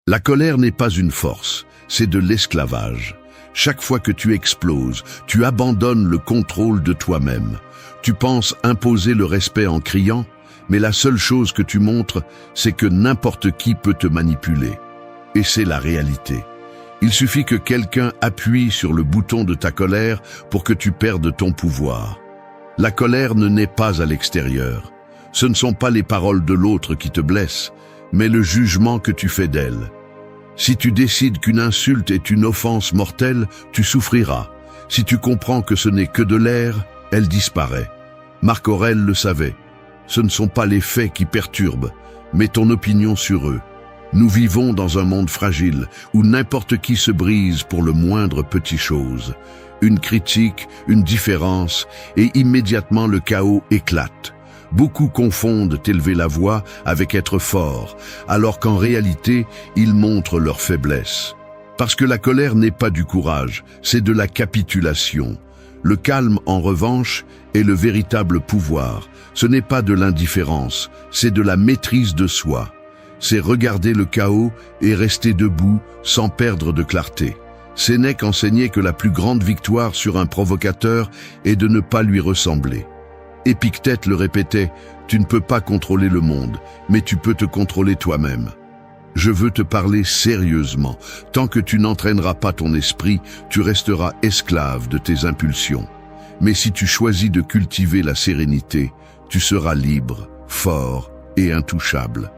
La colère n'est pas une force, c'est de l'esclavage. Chaque fois que tu exploses, tu abandonnes le contrôle de toi-même. Tu penses imposer le respect en criant, mais la seule chose que tu montres, c'est que n'importe qui peut te manipuler. Et c'est la réalité. Il suffit que quelqu'un appuie sur le bouton de ta colère pour que tu perdes ton pouvoir. La colère ne naît pas à l'extérieur. Ce ne sont pas les paroles de l'autre qui te blessent, mais le jugement que tu fais d'elle. Si tu décides qu'une insulte est une offense mortelle, tu souffriras. Si tu comprends que ce n'est que de l'air, elle disparaît. Marc Aurèle le savait. Ce ne sont pas les faits qui perturbent, mais ton opinion sur eux. Nous vivons dans un monde fragile, où n'importe qui se brise pour le moindre petit chose. Une critique, une différence, et immédiatement le chaos éclate. Beaucoup confondent élever la voix avec être fort, alors qu'en réalité, ils montrent leur faiblesse. Parce que la colère n'est pas du courage, c'est de la capitulation. Le calme, en revanche, est le véritable pouvoir. Ce n'est pas de l'indifférence, c'est de la maîtrise de soi. C'est regarder le chaos et rester debout sans perdre de clarté. Sénèque enseignait que la plus grande victoire sur un provocateur est de ne pas lui ressembler. Épictète le répétait, tu ne peux pas contrôler le monde, mais tu peux te contrôler toi-même. Je veux te parler sérieusement. Tant que tu n'entraîneras pas ton esprit, tu resteras esclave de tes impulsions. Mais si tu choisis de cultiver la sérénité, tu seras libre, fort et intouchable.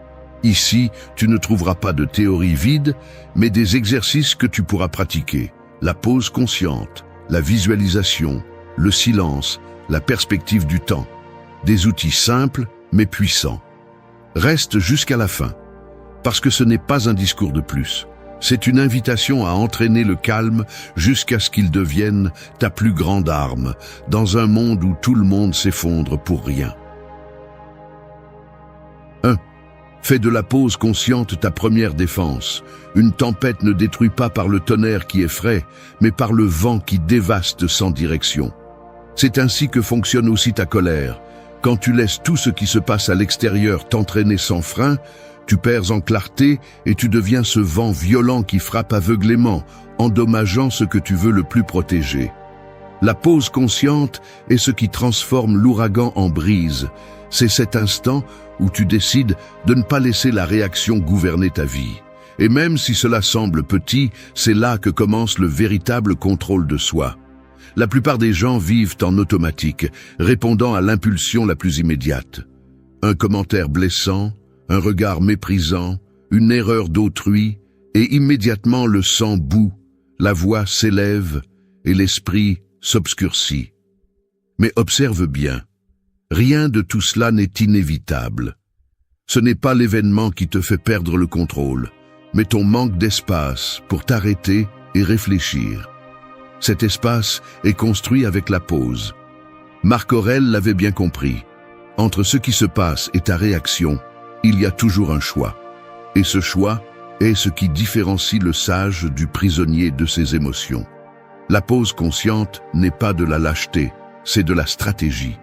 Ici, tu ne trouveras pas de théories vides, mais des exercices que tu pourras pratiquer. La pause consciente, la visualisation, le silence, la perspective du temps. Des outils simples, mais puissants. Reste jusqu'à la fin, parce que ce n'est pas un discours de plus. C'est une invitation à entraîner le calme jusqu'à ce qu'il devienne ta plus grande arme, dans un monde où tout le monde s'effondre pour rien. 1. Fais de la pause consciente ta première défense. Une tempête ne détruit pas par le tonnerre qui effraie, mais par le vent qui dévaste sans direction. C'est ainsi que fonctionne aussi ta colère. Quand tu laisses tout ce qui se passe à l'extérieur t'entraîner sans frein, tu perds en clarté et tu deviens ce vent violent qui frappe aveuglément, endommageant ce que tu veux le plus protéger. La pause consciente est ce qui transforme l'ouragan en brise. C'est cet instant où tu décides de ne pas laisser la réaction gouverner ta vie. Et même si cela semble petit, c'est là que commence le véritable contrôle de soi. La plupart des gens vivent en automatique, répondant à l'impulsion la plus immédiate. Un commentaire blessant, un regard méprisant, une erreur d'autrui, et immédiatement le sang bout, la voix s'élève et l'esprit s'obscurcit. Mais observe bien, rien de tout cela n'est inévitable. Ce n'est pas l'événement qui te fait perdre le contrôle, mais ton manque d'espace pour t'arrêter et réfléchir. Cet espace est construit avec la pause. Marc Aurèle l'avait bien compris. Entre ce qui se passe et ta réaction, il y a toujours un choix. Et ce choix est ce qui différencie le sage du prisonnier de ses émotions. La pause consciente n'est pas de la lâcheté, c'est de la stratégie.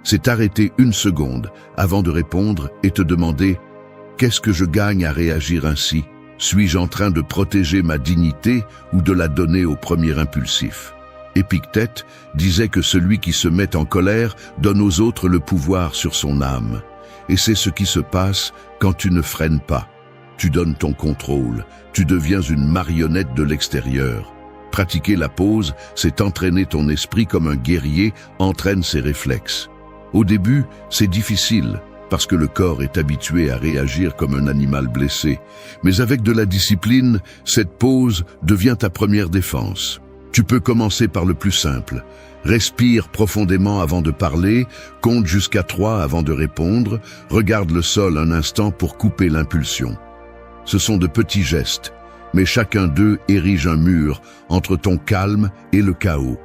C'est arrêter une seconde avant de répondre et te demander « Qu'est-ce que je gagne à réagir ainsi ? Suis-je en train de protéger ma dignité ou de la donner au premier impulsif ?» Épictète disait que celui qui se met en colère donne aux autres le pouvoir sur son âme. Et c'est ce qui se passe quand tu ne freines pas. Tu donnes ton contrôle, tu deviens une marionnette de l'extérieur. Pratiquer la pause, c'est entraîner ton esprit comme un guerrier entraîne ses réflexes. Au début, c'est difficile, parce que le corps est habitué à réagir comme un animal blessé. Mais avec de la discipline, cette pause devient ta première défense. Tu peux commencer par le plus simple. Respire profondément avant de parler, compte jusqu'à 3 avant de répondre, regarde le sol un instant pour couper l'impulsion. Ce sont de petits gestes, mais chacun d'eux érige un mur entre ton calme et le chaos.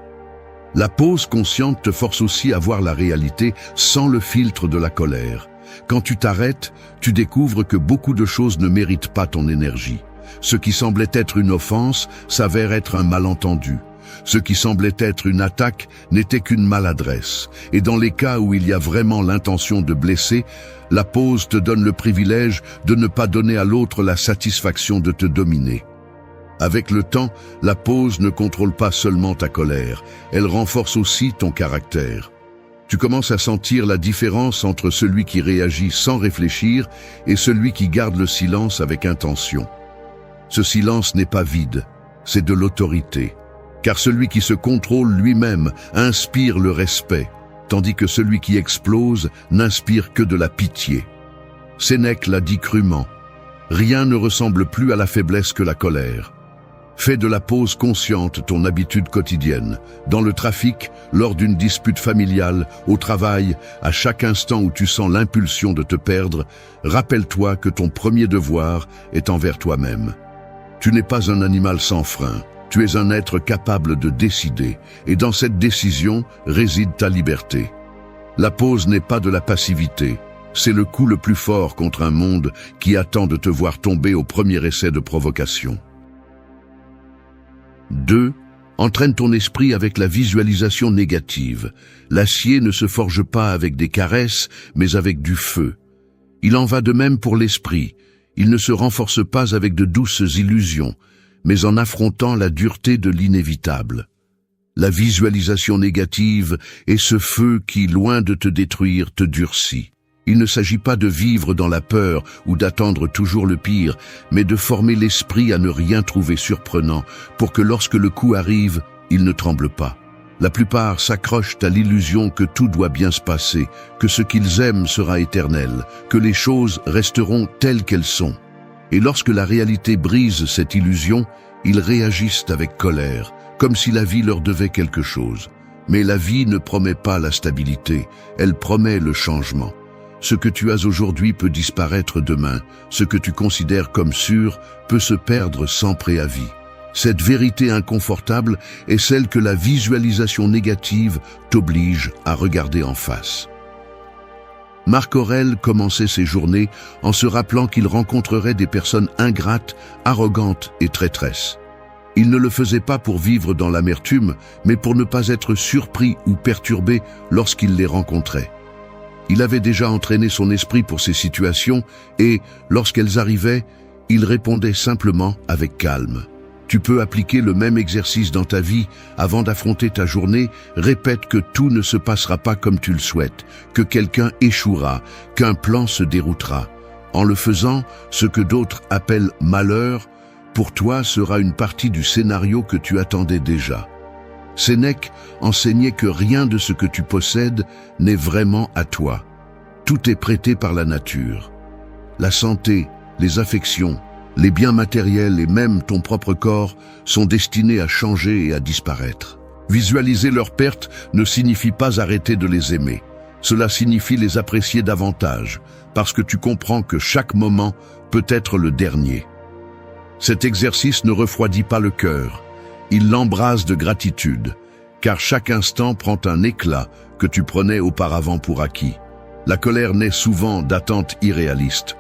La pause consciente te force aussi à voir la réalité sans le filtre de la colère. Quand tu t'arrêtes, tu découvres que beaucoup de choses ne méritent pas ton énergie. Ce qui semblait être une offense s'avère être un malentendu. Ce qui semblait être une attaque n'était qu'une maladresse. Et dans les cas où il y a vraiment l'intention de blesser, la pause te donne le privilège de ne pas donner à l'autre la satisfaction de te dominer. Avec le temps, la pause ne contrôle pas seulement ta colère, elle renforce aussi ton caractère. Tu commences à sentir la différence entre celui qui réagit sans réfléchir et celui qui garde le silence avec intention. Ce silence n'est pas vide, c'est de l'autorité. Car celui qui se contrôle lui-même inspire le respect, tandis que celui qui explose n'inspire que de la pitié. Sénèque l'a dit crûment, « Rien ne ressemble plus à la faiblesse que la colère ». Fais de la pause consciente ton habitude quotidienne. Dans le trafic, lors d'une dispute familiale, au travail, à chaque instant où tu sens l'impulsion de te perdre, rappelle-toi que ton premier devoir est envers toi-même. Tu n'es pas un animal sans frein, tu es un être capable de décider, et dans cette décision réside ta liberté. La pause n'est pas de la passivité, c'est le coup le plus fort contre un monde qui attend de te voir tomber au premier essai de provocation. 2. Entraîne ton esprit avec la visualisation négative. L'acier ne se forge pas avec des caresses, mais avec du feu. Il en va de même pour l'esprit. Il ne se renforce pas avec de douces illusions, mais en affrontant la dureté de l'inévitable. La visualisation négative est ce feu qui, loin de te détruire, te durcit. Il ne s'agit pas de vivre dans la peur ou d'attendre toujours le pire, mais de former l'esprit à ne rien trouver surprenant pour que lorsque le coup arrive, il ne tremble pas. La plupart s'accrochent à l'illusion que tout doit bien se passer, que ce qu'ils aiment sera éternel, que les choses resteront telles qu'elles sont. Et lorsque la réalité brise cette illusion, ils réagissent avec colère, comme si la vie leur devait quelque chose. Mais la vie ne promet pas la stabilité, elle promet le changement. Ce que tu as aujourd'hui peut disparaître demain. Ce que tu considères comme sûr peut se perdre sans préavis. Cette vérité inconfortable est celle que la visualisation négative t'oblige à regarder en face. Marc Aurèle commençait ses journées en se rappelant qu'il rencontrerait des personnes ingrates, arrogantes et traîtresses. Il ne le faisait pas pour vivre dans l'amertume, mais pour ne pas être surpris ou perturbé lorsqu'il les rencontrait. Il avait déjà entraîné son esprit pour ces situations et, lorsqu'elles arrivaient, il répondait simplement avec calme. Tu peux appliquer le même exercice dans ta vie. Avant d'affronter ta journée, répète que tout ne se passera pas comme tu le souhaites, que quelqu'un échouera, qu'un plan se déroutera. En le faisant, ce que d'autres appellent malheur, pour toi sera une partie du scénario que tu attendais déjà. Sénèque enseignait que rien de ce que tu possèdes n'est vraiment à toi. Tout est prêté par la nature. La santé, les affections, les biens matériels et même ton propre corps sont destinés à changer et à disparaître. Visualiser leur perte ne signifie pas arrêter de les aimer. Cela signifie les apprécier davantage, parce que tu comprends que chaque moment peut être le dernier. Cet exercice ne refroidit pas le cœur. Il l'embrase de gratitude, car chaque instant prend un éclat que tu prenais auparavant pour acquis. La colère naît souvent d'attentes irréalistes.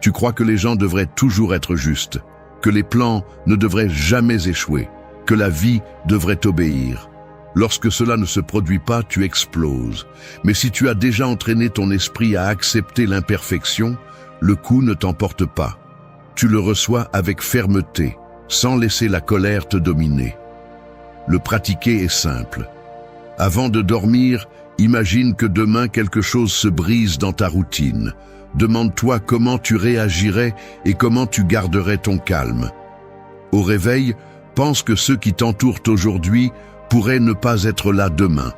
Tu crois que les gens devraient toujours être justes, que les plans ne devraient jamais échouer, que la vie devrait t'obéir. Lorsque cela ne se produit pas, tu exploses. Mais si tu as déjà entraîné ton esprit à accepter l'imperfection, le coup ne t'emporte pas. Tu le reçois avec fermeté, sans laisser la colère te dominer. Le pratiquer est simple. Avant de dormir, imagine que demain quelque chose se brise dans ta routine. Demande-toi comment tu réagirais et comment tu garderais ton calme. Au réveil, pense que ceux qui t'entourent aujourd'hui pourraient ne pas être là demain.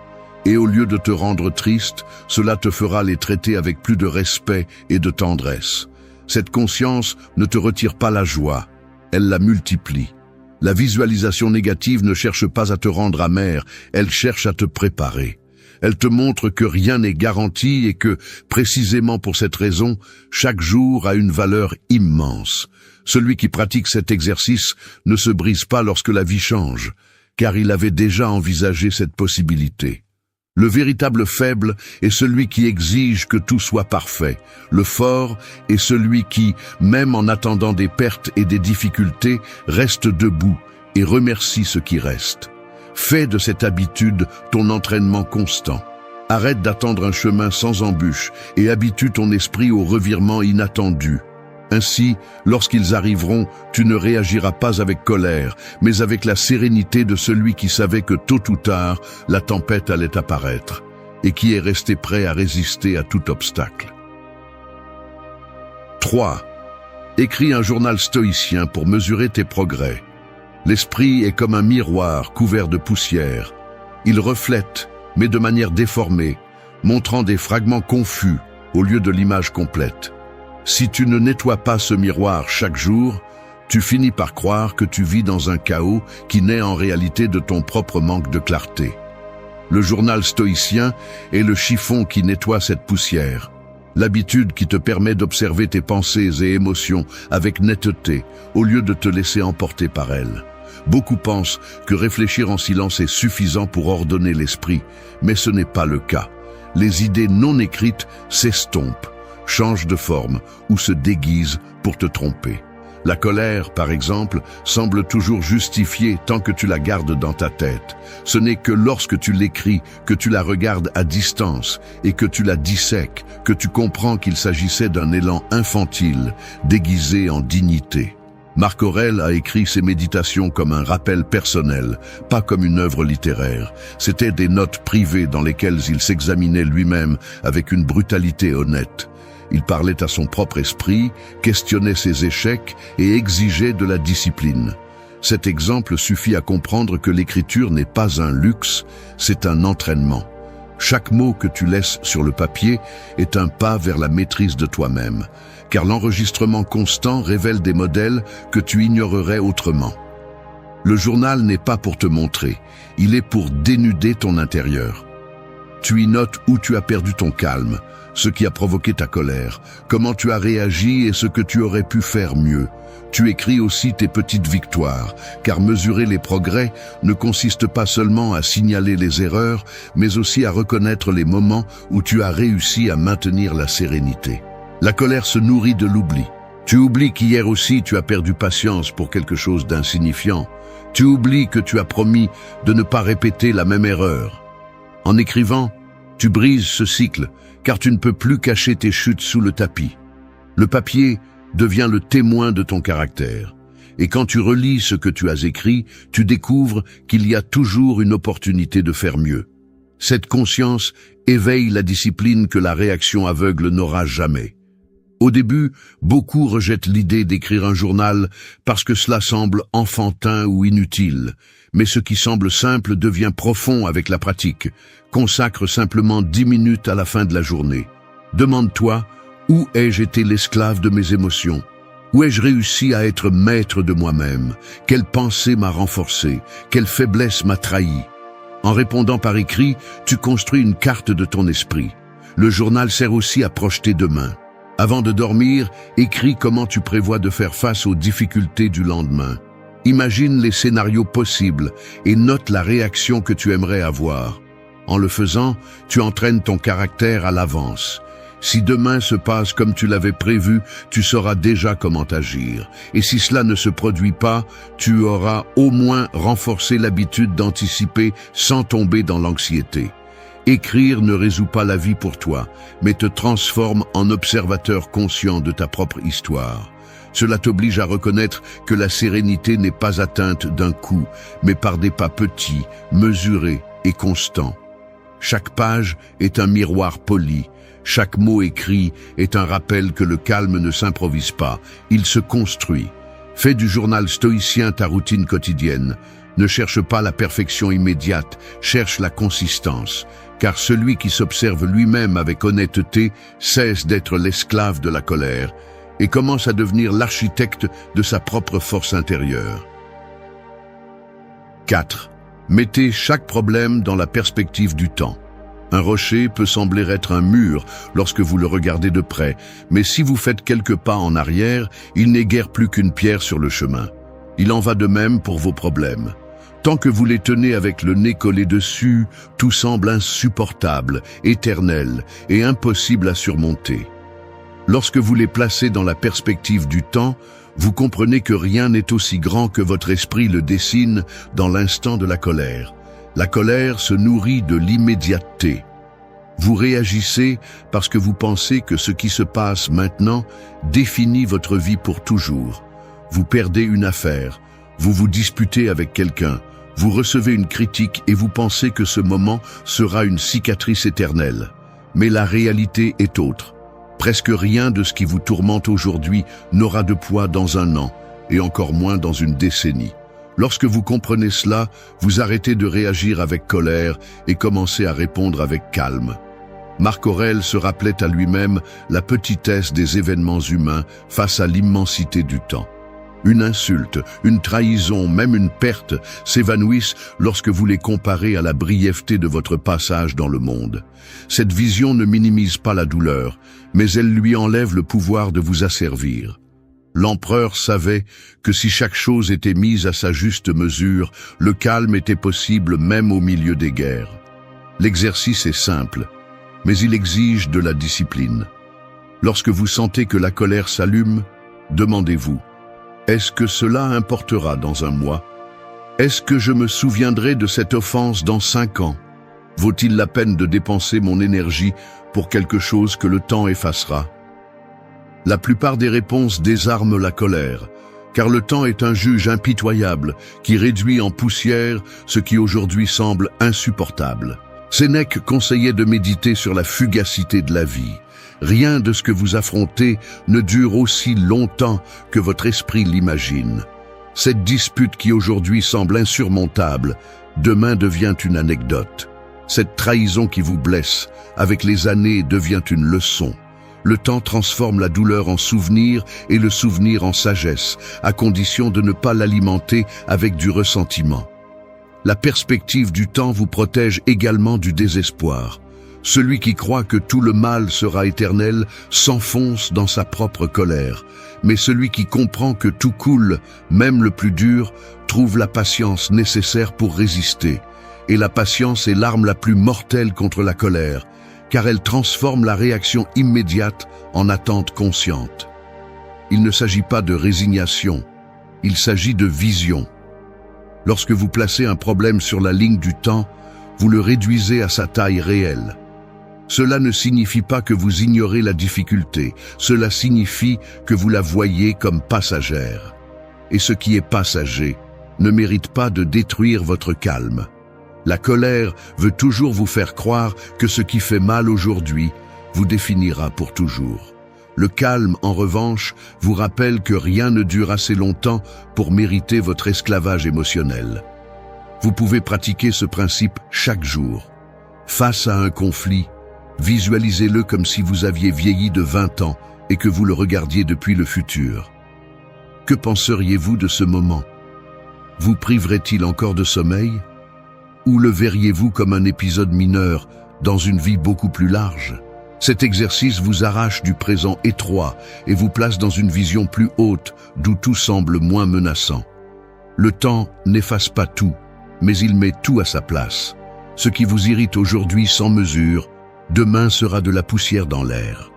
Et au lieu de te rendre triste, cela te fera les traiter avec plus de respect et de tendresse. Cette conscience ne te retire pas la joie, elle la multiplie. La visualisation négative ne cherche pas à te rendre amer, elle cherche à te préparer. Elle te montre que rien n'est garanti et que, précisément pour cette raison, chaque jour a une valeur immense. Celui qui pratique cet exercice ne se brise pas lorsque la vie change, car il avait déjà envisagé cette possibilité. Le véritable faible est celui qui exige que tout soit parfait. Le fort est celui qui, même en attendant des pertes et des difficultés, reste debout et remercie ce qui reste. Fais de cette habitude ton entraînement constant. Arrête d'attendre un chemin sans embûche et habitue ton esprit aux revirements inattendus. Ainsi, lorsqu'ils arriveront, tu ne réagiras pas avec colère, mais avec la sérénité de celui qui savait que tôt ou tard, la tempête allait apparaître, et qui est resté prêt à résister à tout obstacle. 3. Écris un journal stoïcien pour mesurer tes progrès. L'esprit est comme un miroir couvert de poussière. Il reflète, mais de manière déformée, montrant des fragments confus au lieu de l'image complète. Si tu ne nettoies pas ce miroir chaque jour, tu finis par croire que tu vis dans un chaos qui naît en réalité de ton propre manque de clarté. Le journal stoïcien est le chiffon qui nettoie cette poussière, l'habitude qui te permet d'observer tes pensées et émotions avec netteté au lieu de te laisser emporter par elles. Beaucoup pensent que réfléchir en silence est suffisant pour ordonner l'esprit, mais ce n'est pas le cas. Les idées non écrites s'estompent, changent de forme ou se déguisent pour te tromper. La colère, par exemple, semble toujours justifiée tant que tu la gardes dans ta tête. Ce n'est que lorsque tu l'écris, que tu la regardes à distance et que tu la dissèques, que tu comprends qu'il s'agissait d'un élan infantile, déguisé en dignité. Marc Aurèle a écrit ses méditations comme un rappel personnel, pas comme une œuvre littéraire. C'étaient des notes privées dans lesquelles il s'examinait lui-même avec une brutalité honnête. Il parlait à son propre esprit, questionnait ses échecs et exigeait de la discipline. Cet exemple suffit à comprendre que l'écriture n'est pas un luxe, c'est un entraînement. Chaque mot que tu laisses sur le papier est un pas vers la maîtrise de toi-même, car l'enregistrement constant révèle des modèles que tu ignorerais autrement. Le journal n'est pas pour te montrer, il est pour dénuder ton intérieur. Tu y notes où tu as perdu ton calme, ce qui a provoqué ta colère, comment tu as réagi et ce que tu aurais pu faire mieux. Tu écris aussi tes petites victoires, car mesurer les progrès ne consiste pas seulement à signaler les erreurs, mais aussi à reconnaître les moments où tu as réussi à maintenir la sérénité. La colère se nourrit de l'oubli. Tu oublies qu'hier aussi tu as perdu patience pour quelque chose d'insignifiant. Tu oublies que tu as promis de ne pas répéter la même erreur. En écrivant, tu brises ce cycle, car tu ne peux plus cacher tes chutes sous le tapis. Le papier devient le témoin de ton caractère. Et quand tu relis ce que tu as écrit, tu découvres qu'il y a toujours une opportunité de faire mieux. Cette conscience éveille la discipline que la réaction aveugle n'aura jamais. Au début, beaucoup rejettent l'idée d'écrire un journal parce que cela semble enfantin ou inutile. Mais ce qui semble simple devient profond avec la pratique. Consacre simplement 10 minutes à la fin de la journée. Demande-toi, où ai-je été l'esclave de mes émotions? Où ai-je réussi à être maître de moi-même? Quelle pensée m'a renforcé? Quelle faiblesse m'a trahi? En répondant par écrit, tu construis une carte de ton esprit. Le journal sert aussi à projeter demain. Avant de dormir, écris comment tu prévois de faire face aux difficultés du lendemain. Imagine les scénarios possibles et note la réaction que tu aimerais avoir. En le faisant, tu entraînes ton caractère à l'avance. Si demain se passe comme tu l'avais prévu, tu sauras déjà comment agir. Et si cela ne se produit pas, tu auras au moins renforcé l'habitude d'anticiper sans tomber dans l'anxiété. Écrire ne résout pas la vie pour toi, mais te transforme en observateur conscient de ta propre histoire. Cela t'oblige à reconnaître que la sérénité n'est pas atteinte d'un coup, mais par des pas petits, mesurés et constants. Chaque page est un miroir poli. Chaque mot écrit est un rappel que le calme ne s'improvise pas, il se construit. Fais du journal stoïcien ta routine quotidienne. Ne cherche pas la perfection immédiate, cherche la consistance. Car celui qui s'observe lui-même avec honnêteté cesse d'être l'esclave de la colère et commence à devenir l'architecte de sa propre force intérieure. 4. Mettez chaque problème dans la perspective du temps. Un rocher peut sembler être un mur lorsque vous le regardez de près, mais si vous faites quelques pas en arrière, il n'est guère plus qu'une pierre sur le chemin. Il en va de même pour vos problèmes. Tant que vous les tenez avec le nez collé dessus, tout semble insupportable, éternel et impossible à surmonter. Lorsque vous les placez dans la perspective du temps, vous comprenez que rien n'est aussi grand que votre esprit le dessine dans l'instant de la colère. La colère se nourrit de l'immédiateté. Vous réagissez parce que vous pensez que ce qui se passe maintenant définit votre vie pour toujours. Vous perdez une affaire, vous vous disputez avec quelqu'un, vous recevez une critique et vous pensez que ce moment sera une cicatrice éternelle. Mais la réalité est autre. Presque rien de ce qui vous tourmente aujourd'hui n'aura de poids dans un an, et encore moins dans une décennie. Lorsque vous comprenez cela, vous arrêtez de réagir avec colère et commencez à répondre avec calme. Marc Aurèle se rappelait à lui-même la petitesse des événements humains face à l'immensité du temps. Une insulte, une trahison, même une perte s'évanouissent lorsque vous les comparez à la brièveté de votre passage dans le monde. Cette vision ne minimise pas la douleur, mais elle lui enlève le pouvoir de vous asservir. L'empereur savait que si chaque chose était mise à sa juste mesure, le calme était possible même au milieu des guerres. L'exercice est simple, mais il exige de la discipline. Lorsque vous sentez que la colère s'allume, demandez-vous, est-ce que cela importera dans un mois? Est-ce que je me souviendrai de cette offense dans 5 ans? Vaut-il la peine de dépenser mon énergie pour quelque chose que le temps effacera? La plupart des réponses désarment la colère, car le temps est un juge impitoyable qui réduit en poussière ce qui aujourd'hui semble insupportable. Sénèque conseillait de méditer sur la fugacité de la vie. Rien de ce que vous affrontez ne dure aussi longtemps que votre esprit l'imagine. Cette dispute qui aujourd'hui semble insurmontable, demain devient une anecdote. Cette trahison qui vous blesse, avec les années, devient une leçon. Le temps transforme la douleur en souvenir et le souvenir en sagesse, à condition de ne pas l'alimenter avec du ressentiment. La perspective du temps vous protège également du désespoir. Celui qui croit que tout le mal sera éternel s'enfonce dans sa propre colère. Mais celui qui comprend que tout coule, même le plus dur, trouve la patience nécessaire pour résister. Et la patience est l'arme la plus mortelle contre la colère, car elle transforme la réaction immédiate en attente consciente. Il ne s'agit pas de résignation, il s'agit de vision. Lorsque vous placez un problème sur la ligne du temps, vous le réduisez à sa taille réelle. Cela ne signifie pas que vous ignorez la difficulté, cela signifie que vous la voyez comme passagère. Et ce qui est passager ne mérite pas de détruire votre calme. La colère veut toujours vous faire croire que ce qui fait mal aujourd'hui vous définira pour toujours. Le calme, en revanche, vous rappelle que rien ne dure assez longtemps pour mériter votre esclavage émotionnel. Vous pouvez pratiquer ce principe chaque jour. Face à un conflit, visualisez-le comme si vous aviez vieilli de 20 ans et que vous le regardiez depuis le futur. Que penseriez-vous de ce moment? Vous priverait-il encore de sommeil? Ou le verriez-vous comme un épisode mineur dans une vie beaucoup plus large? Cet exercice vous arrache du présent étroit et vous place dans une vision plus haute d'où tout semble moins menaçant. Le temps n'efface pas tout, mais il met tout à sa place. Ce qui vous irrite aujourd'hui sans mesure, demain sera de la poussière dans l'air.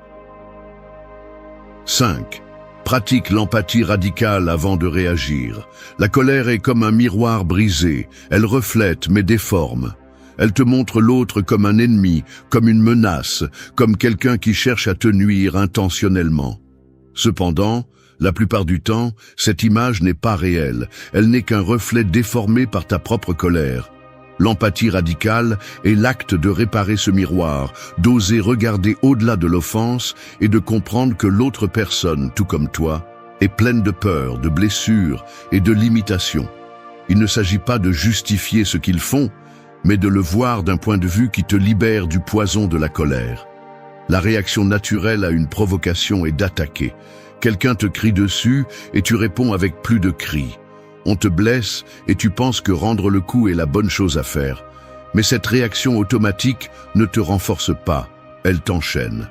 5. Pratique l'empathie radicale avant de réagir. La colère est comme un miroir brisé, elle reflète mais déforme. Elle te montre l'autre comme un ennemi, comme une menace, comme quelqu'un qui cherche à te nuire intentionnellement. Cependant, la plupart du temps, cette image n'est pas réelle, elle n'est qu'un reflet déformé par ta propre colère. L'empathie radicale est l'acte de réparer ce miroir, d'oser regarder au-delà de l'offense et de comprendre que l'autre personne, tout comme toi, est pleine de peur, de blessures et de limitations. Il ne s'agit pas de justifier ce qu'ils font, mais de le voir d'un point de vue qui te libère du poison de la colère. La réaction naturelle à une provocation est d'attaquer. Quelqu'un te crie dessus et tu réponds avec plus de cris. On te blesse et tu penses que rendre le coup est la bonne chose à faire. Mais cette réaction automatique ne te renforce pas, elle t'enchaîne.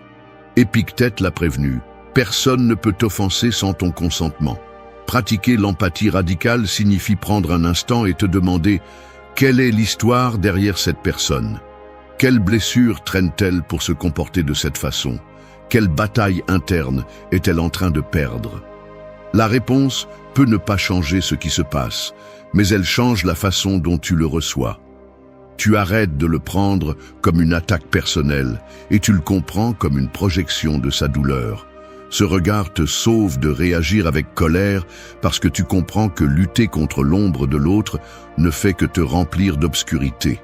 Épictète l'a prévenu, personne ne peut t'offenser sans ton consentement. Pratiquer l'empathie radicale signifie prendre un instant et te demander quelle est l'histoire derrière cette personne. Quelle blessure traîne-t-elle pour se comporter de cette façon? Quelle bataille interne est-elle en train de perdre? La réponse peut ne pas changer ce qui se passe, mais elle change la façon dont tu le reçois. Tu arrêtes de le prendre comme une attaque personnelle et tu le comprends comme une projection de sa douleur. Ce regard te sauve de réagir avec colère parce que tu comprends que lutter contre l'ombre de l'autre ne fait que te remplir d'obscurité.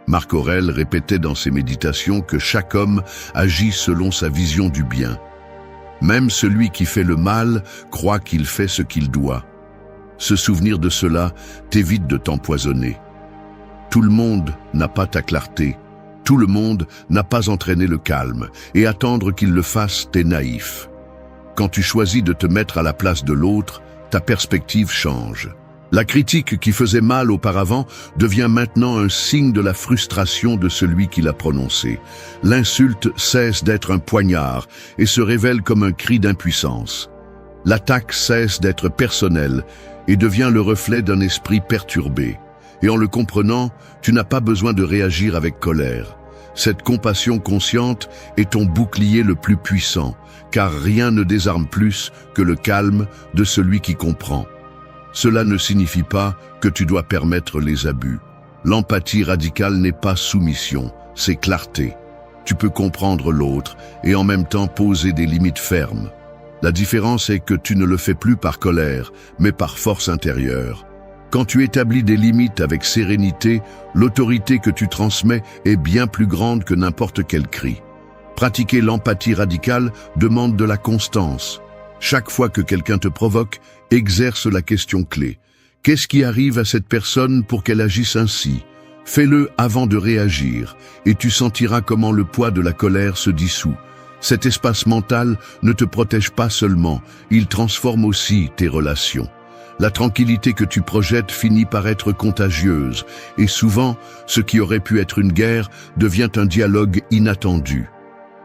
Marc Aurèle répétait dans ses méditations que chaque homme agit selon sa vision du bien. Même celui qui fait le mal croit qu'il fait ce qu'il doit. Se souvenir de cela t'évite de t'empoisonner. Tout le monde n'a pas ta clarté. Tout le monde n'a pas entraîné le calme, et attendre qu'il le fasse, t'es naïf. Quand tu choisis de te mettre à la place de l'autre, ta perspective change. La critique qui faisait mal auparavant devient maintenant un signe de la frustration de celui qui l'a prononcée. L'insulte cesse d'être un poignard et se révèle comme un cri d'impuissance. L'attaque cesse d'être personnelle et devient le reflet d'un esprit perturbé. Et en le comprenant, tu n'as pas besoin de réagir avec colère. Cette compassion consciente est ton bouclier le plus puissant, car rien ne désarme plus que le calme de celui qui comprend. Cela ne signifie pas que tu dois permettre les abus. L'empathie radicale n'est pas soumission, c'est clarté. Tu peux comprendre l'autre et en même temps poser des limites fermes. La différence est que tu ne le fais plus par colère, mais par force intérieure. Quand tu établis des limites avec sérénité, l'autorité que tu transmets est bien plus grande que n'importe quel cri. Pratiquer l'empathie radicale demande de la constance. Chaque fois que quelqu'un te provoque, exerce la question clé. Qu'est-ce qui arrive à cette personne pour qu'elle agisse ainsi? Fais-le avant de réagir, et tu sentiras comment le poids de la colère se dissout. Cet espace mental ne te protège pas seulement, il transforme aussi tes relations. La tranquillité que tu projettes finit par être contagieuse, et souvent, ce qui aurait pu être une guerre devient un dialogue inattendu.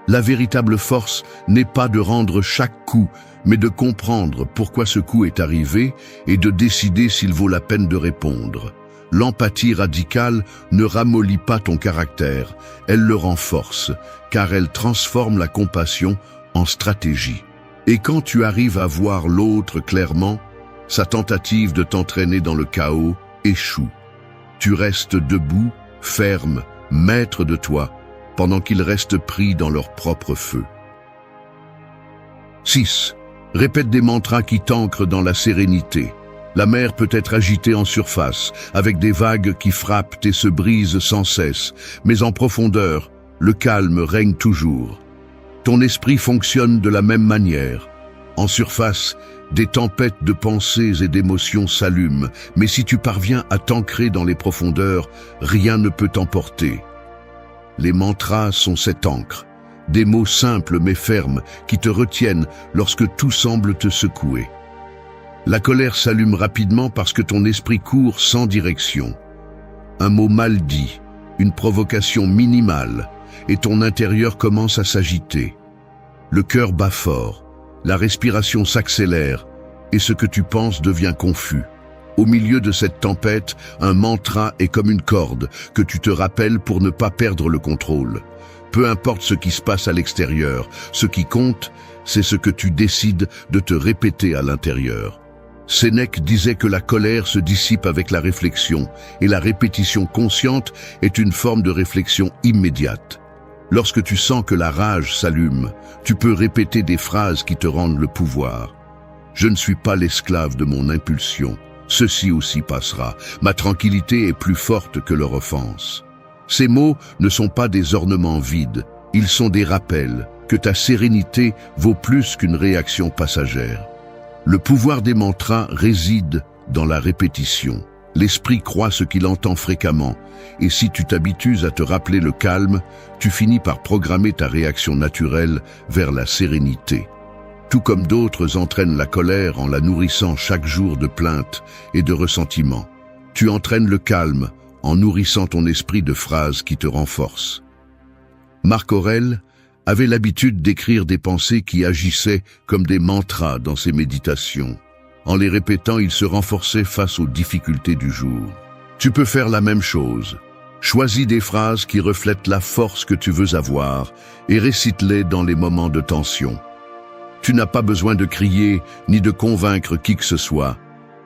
La véritable force n'est pas de rendre chaque coup, mais de comprendre pourquoi ce coup est arrivé et de décider s'il vaut la peine de répondre. L'empathie radicale ne ramollit pas ton caractère, elle le renforce, car elle transforme la compassion en stratégie. Et quand tu arrives à voir l'autre clairement, sa tentative de t'entraîner dans le chaos échoue. Tu restes debout, ferme, maître de toi, pendant qu'ils restent pris dans leur propre feu. 6. Répète des mantras qui t'ancrent dans la sérénité. La mer peut être agitée en surface, avec des vagues qui frappent et se brisent sans cesse, mais en profondeur, le calme règne toujours. Ton esprit fonctionne de la même manière. En surface, des tempêtes de pensées et d'émotions s'allument, mais si tu parviens à t'ancrer dans les profondeurs, rien ne peut t'emporter. Les mantras sont cette encre, des mots simples mais fermes qui te retiennent lorsque tout semble te secouer. La colère s'allume rapidement parce que ton esprit court sans direction. Un mot mal dit, une provocation minimale, et ton intérieur commence à s'agiter. Le cœur bat fort, la respiration s'accélère, et ce que tu penses devient confus. Au milieu de cette tempête, un mantra est comme une corde que tu te rappelles pour ne pas perdre le contrôle. Peu importe ce qui se passe à l'extérieur, ce qui compte, c'est ce que tu décides de te répéter à l'intérieur. Sénèque disait que la colère se dissipe avec la réflexion, et la répétition consciente est une forme de réflexion immédiate. Lorsque tu sens que la rage s'allume, tu peux répéter des phrases qui te rendent le pouvoir. Je ne suis pas l'esclave de mon impulsion. Ceci aussi passera. Ma tranquillité est plus forte que leur offense. Ces mots ne sont pas des ornements vides. Ils sont des rappels que ta sérénité vaut plus qu'une réaction passagère. Le pouvoir des mantras réside dans la répétition. L'esprit croit ce qu'il entend fréquemment, et si tu t'habitues à te rappeler le calme, tu finis par programmer ta réaction naturelle vers la sérénité. Tout comme d'autres entraînent la colère en la nourrissant chaque jour de plaintes et de ressentiments. Tu entraînes le calme en nourrissant ton esprit de phrases qui te renforcent. Marc Aurèle avait l'habitude d'écrire des pensées qui agissaient comme des mantras dans ses méditations. En les répétant, il se renforçait face aux difficultés du jour. Tu peux faire la même chose. Choisis des phrases qui reflètent la force que tu veux avoir et récite-les dans les moments de tension. Tu n'as pas besoin de crier ni de convaincre qui que ce soit.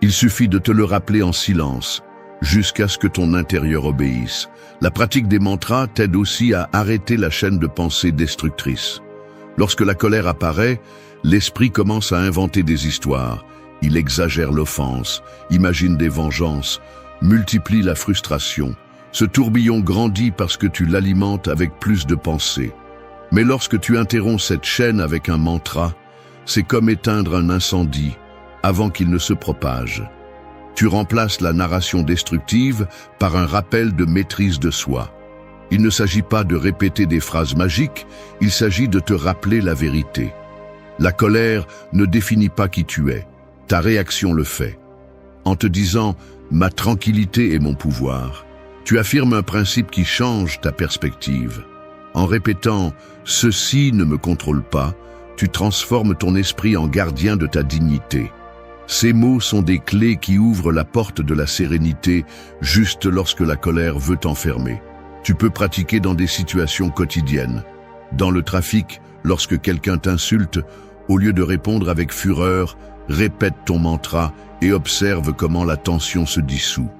Il suffit de te le rappeler en silence. jusqu'à ce que ton intérieur obéisse. La pratique des mantras t'aide aussi à arrêter la chaîne de pensée destructrice. Lorsque la colère apparaît, l'esprit commence à inventer des histoires. Il exagère l'offense, imagine des vengeances, multiplie la frustration. Ce tourbillon grandit parce que tu l'alimentes avec plus de pensées. Mais lorsque tu interromps cette chaîne avec un mantra, c'est comme éteindre un incendie avant qu'il ne se propage. Tu remplaces la narration destructive par un rappel de maîtrise de soi. Il ne s'agit pas de répéter des phrases magiques, il s'agit de te rappeler la vérité. La colère ne définit pas qui tu es, ta réaction le fait. En te disant « ma tranquillité est mon pouvoir », tu affirmes un principe qui change ta perspective. En répétant « ceci ne me contrôle pas », tu transformes ton esprit en gardien de ta dignité. Ces mots sont des clés qui ouvrent la porte de la sérénité juste lorsque la colère veut t'enfermer. Tu peux pratiquer dans des situations quotidiennes. Dans le trafic, lorsque quelqu'un t'insulte, au lieu de répondre avec fureur, répète ton mantra et observe comment la tension se dissout.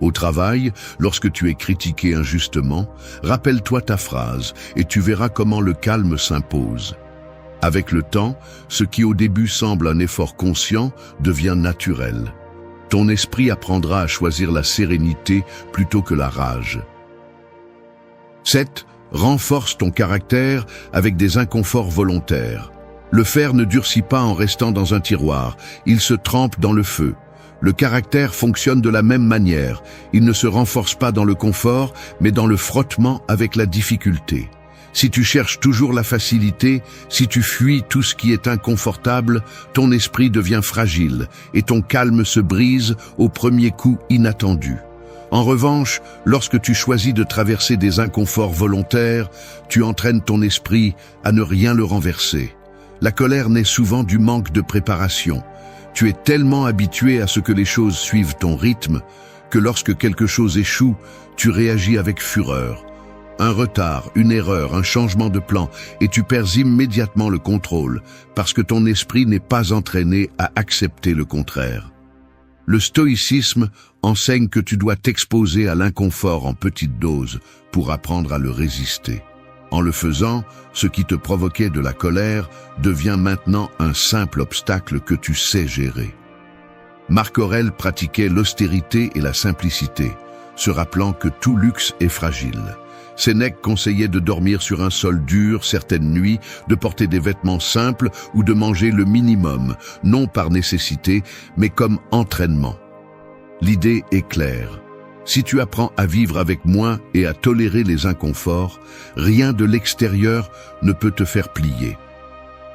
Au travail, lorsque tu es critiqué injustement, rappelle-toi ta phrase et tu verras comment le calme s'impose. Avec le temps, ce qui au début semble un effort conscient devient naturel. Ton esprit apprendra à choisir la sérénité plutôt que la rage. 7. Renforce ton caractère avec des inconforts volontaires. Le fer ne durcit pas en restant dans un tiroir, il se trempe dans le feu. Le caractère fonctionne de la même manière, il ne se renforce pas dans le confort, mais dans le frottement avec la difficulté. Si tu cherches toujours la facilité, si tu fuis tout ce qui est inconfortable, ton esprit devient fragile et ton calme se brise au premier coup inattendu. En revanche, lorsque tu choisis de traverser des inconforts volontaires, tu entraînes ton esprit à ne rien le renverser. La colère naît souvent du manque de préparation. Tu es tellement habitué à ce que les choses suivent ton rythme que lorsque quelque chose échoue, tu réagis avec fureur. Un retard, une erreur, un changement de plan, et tu perds immédiatement le contrôle, parce que ton esprit n'est pas entraîné à accepter le contraire. Le stoïcisme enseigne que tu dois t'exposer à l'inconfort en petites doses pour apprendre à le résister. En le faisant, ce qui te provoquait de la colère devient maintenant un simple obstacle que tu sais gérer. Marc Aurèle pratiquait l'austérité et la simplicité, se rappelant que tout luxe est fragile. Sénèque conseillait de dormir sur un sol dur certaines nuits, de porter des vêtements simples ou de manger le minimum, non par nécessité, mais comme entraînement. L'idée est claire. Si tu apprends à vivre avec moins et à tolérer les inconforts, rien de l'extérieur ne peut te faire plier.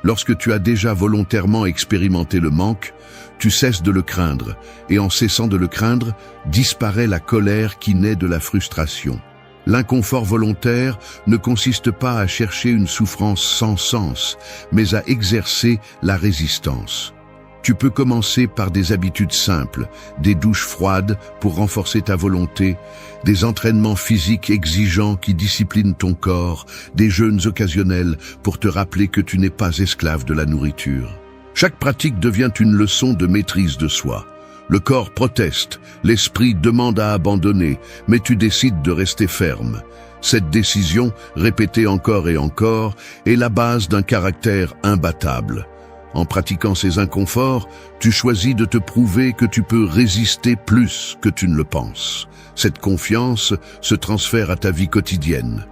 Lorsque tu as déjà volontairement expérimenté le manque, tu cesses de le craindre, et en cessant de le craindre, disparaît la colère qui naît de la frustration. L'inconfort volontaire ne consiste pas à chercher une souffrance sans sens, mais à exercer la résistance. Tu peux commencer par des habitudes simples, des douches froides pour renforcer ta volonté, des entraînements physiques exigeants qui disciplinent ton corps, des jeûnes occasionnels pour te rappeler que tu n'es pas esclave de la nourriture. Chaque pratique devient une leçon de maîtrise de soi. Le corps proteste, l'esprit demande à abandonner, mais tu décides de rester ferme. Cette décision, répétée encore et encore, est la base d'un caractère imbattable. En pratiquant ces inconforts, tu choisis de te prouver que tu peux résister plus que tu ne le penses. Cette confiance se transfère à ta vie quotidienne.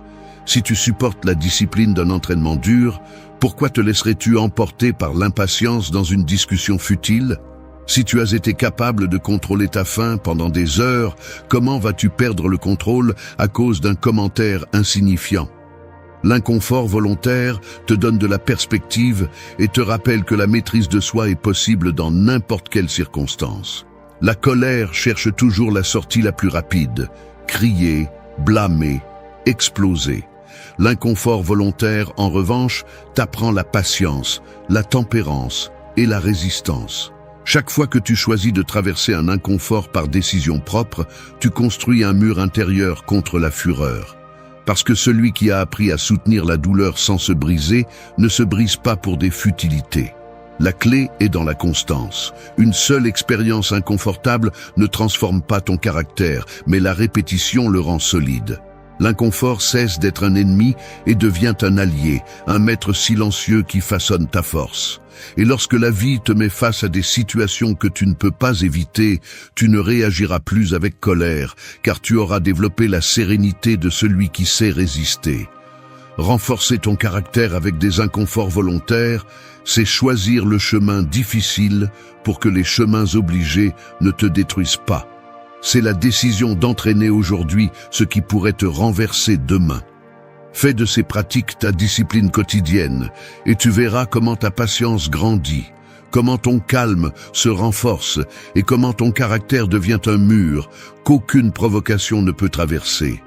Si tu supportes la discipline d'un entraînement dur, pourquoi te laisserais-tu emporter par l'impatience dans une discussion futile ? Si tu as été capable de contrôler ta faim pendant des heures, comment vas-tu perdre le contrôle à cause d'un commentaire insignifiant ? L'inconfort volontaire te donne de la perspective et te rappelle que la maîtrise de soi est possible dans n'importe quelle circonstance. La colère cherche toujours la sortie la plus rapide, crier, blâmer, exploser. L'inconfort volontaire, en revanche, t'apprend la patience, la tempérance et la résistance. Chaque fois que tu choisis de traverser un inconfort par décision propre, tu construis un mur intérieur contre la fureur. Parce que celui qui a appris à soutenir la douleur sans se briser ne se brise pas pour des futilités. La clé est dans la constance. Une seule expérience inconfortable ne transforme pas ton caractère, mais la répétition le rend solide. L'inconfort cesse d'être un ennemi et devient un allié, un maître silencieux qui façonne ta force. Et lorsque la vie te met face à des situations que tu ne peux pas éviter, tu ne réagiras plus avec colère, car tu auras développé la sérénité de celui qui sait résister. Renforcer ton caractère avec des inconforts volontaires, c'est choisir le chemin difficile pour que les chemins obligés ne te détruisent pas. C'est la décision d'entraîner aujourd'hui ce qui pourrait te renverser demain. Fais de ces pratiques ta discipline quotidienne et tu verras comment ta patience grandit, comment ton calme se renforce et comment ton caractère devient un mur qu'aucune provocation ne peut traverser.